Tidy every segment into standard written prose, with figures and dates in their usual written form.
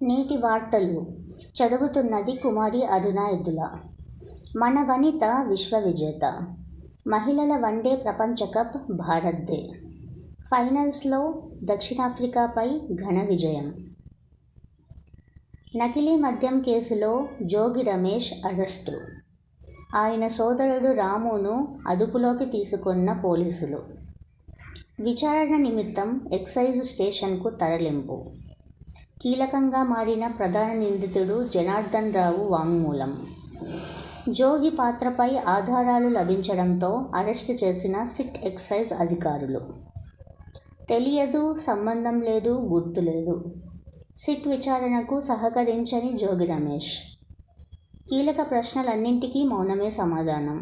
నేటి వార్తలు చదువుతున్నది కుమారి అరుణ ఎద్దుల. మన వనిత విశ్వ విజేత. మహిళల వన్డే ప్రపంచ కప్ భారత్దే. ఫైనల్స్లో దక్షిణాఫ్రికాపై ఘన విజయం. నకిలీ మద్యం కేసులో జోగి రమేష్ అరెస్టు. ఆయన సోదరుడు రామును అదుపులోకి తీసుకున్న పోలీసులు. విచారణ నిమిత్తం ఎక్సైజ్ స్టేషన్కు తరలింపు. కీలకంగా మారిన ప్రధాన నిందితుడు జనార్దన్ రావు వాంగ్మూలం. జోగి పాత్రపై ఆధారాలు లభించడంతో అరెస్టు చేసిన సిట్ ఎక్సైజ్ అధికారులు. తెలియదు, సంబంధం లేదు, గుర్తులేదు. సిట్ విచారణకు సహకరించని జోగి రమేష్. కీలక ప్రశ్నలన్నింటికీ మౌనమే సమాధానం.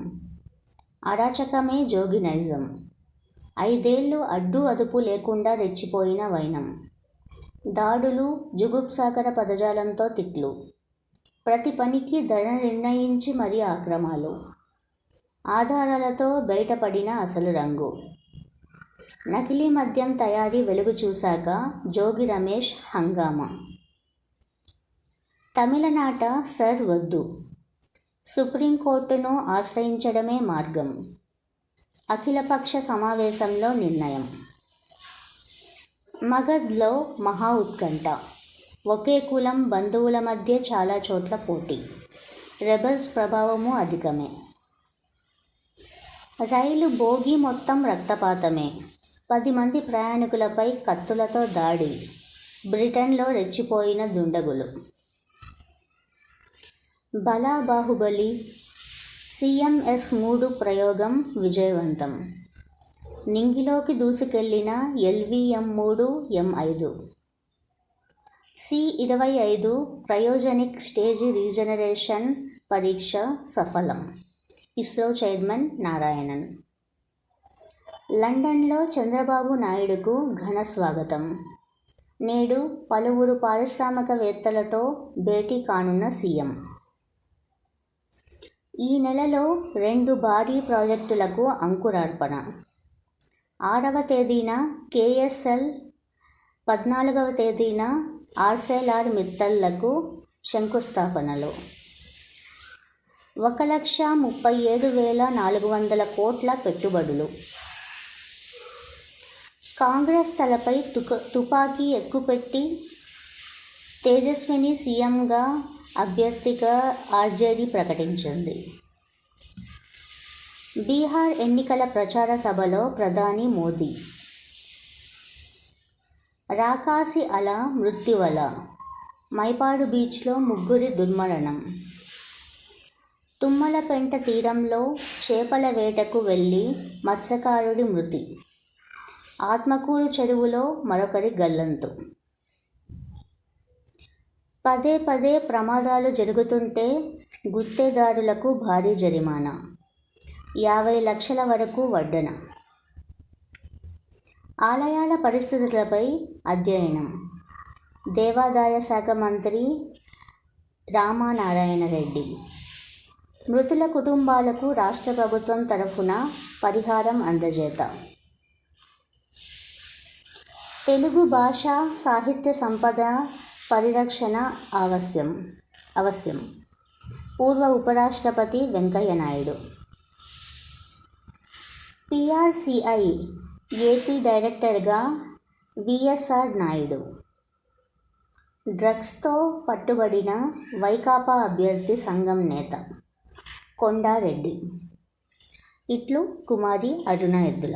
అరాచకమే జోగి నైజం. 5 ఏళ్లు అడ్డు అదుపు లేకుండా రెచ్చిపోయిన వైనం. దాడులు, జుగుప్సాకర పదజాలంతో తిట్లు. ప్రతి పనికి ధర నిర్ణయించి మరీ ఆక్రమాలు. ఆధారాలతో బయటపడిన అసలు రంగు. నకిలీ మద్యం తయారీ వెలుగు చూశాక జోగి రమేష్ హంగామా. తమిళనాట సర్ వద్దు, సుప్రీంకోర్టును ఆశ్రయించడమే మార్గం. అఖిలపక్ష సమావేశంలో నిర్ణయం. మగధ్లో మహా ఉత్కంఠ. ఒకే కులం బంధువుల మధ్య చాలా చోట్ల పోటీ. రెబల్స్ ప్రభావము అధికమే. రైలు బోగి మొత్తం రక్తపాతమే. 10 మంది ప్రయాణికులపై కత్తులతో దాడి. బ్రిటన్లో రెచ్చిపోయిన దుండగులు. బలా బాహుబలి. CMS-3 ప్రయోగం విజయవంతం. నింగిలోకి దూసుకెళ్లిన LVM-3 M5. C-25 cryogenic stage regeneration పరీక్ష సఫలం. ఇస్రో చైర్మన్ నారాయణన్. లండన్లో చంద్రబాబు నాయుడుకు ఘన స్వాగతం. నేడు పలువురు పారిశ్రామికవేత్తలతో భేటీ కానున్న సీఎం. ఈ నెలలో 2 భారీ ప్రాజెక్టులకు అంకురార్పణ. 6వ తేదీన KSL, 14వ తేదీన ఆర్సెలర్ మిత్తల్లకు శంకుస్థాపనలు. 1,37,400 కోట్ల పెట్టుబడులు. కాంగ్రెస్ తలపై తుపాకీ ఎక్కుపెట్టి తేజస్విని సీఎంగా అభ్యర్థిగా RJD ప్రకటించింది. బీహార్ ఎన్నికల ప్రచార సభలో ప్రధాని మోదీ. రాకాసి అల మృత్యువల. మైపాడు బీచ్లో 3 దుర్మరణం. తుమ్మలపెంట తీరంలో చేపల వేటకు వెళ్లి మత్స్యకారుడి మృతి. ఆత్మకూరు చెరువులో మరొకరి గల్లంతు. పదే పదే ప్రమాదాలు జరుగుతుంటే గుత్తేదారులకు భారీ జరిమానా. 50 లక్షల వరకు వడ్డన. ఆలయాల పరిస్థితులపై అధ్యయనం. దేవాదాయ శాఖ మంత్రి రామనారాయణ రెడ్డి. మృతుల కుటుంబాలకు రాష్ట్ర ప్రభుత్వం తరఫున పరిహారం అందజేత. తెలుగు భాష సాహిత్య సంపద పరిరక్షణ అవశ్యం. పూర్వ ఉపరాష్ట్రపతి వెంకయ్య నాయుడు. PRCI ఏపీ డైరెక్టర్గా VSR నాయుడు. డ్రగ్స్తో పట్టుబడిన వైకాపా అభ్యర్థి సంఘం నేత కొండారెడ్డి. ఇట్లు కుమారి అరుణ ఎద్దుల.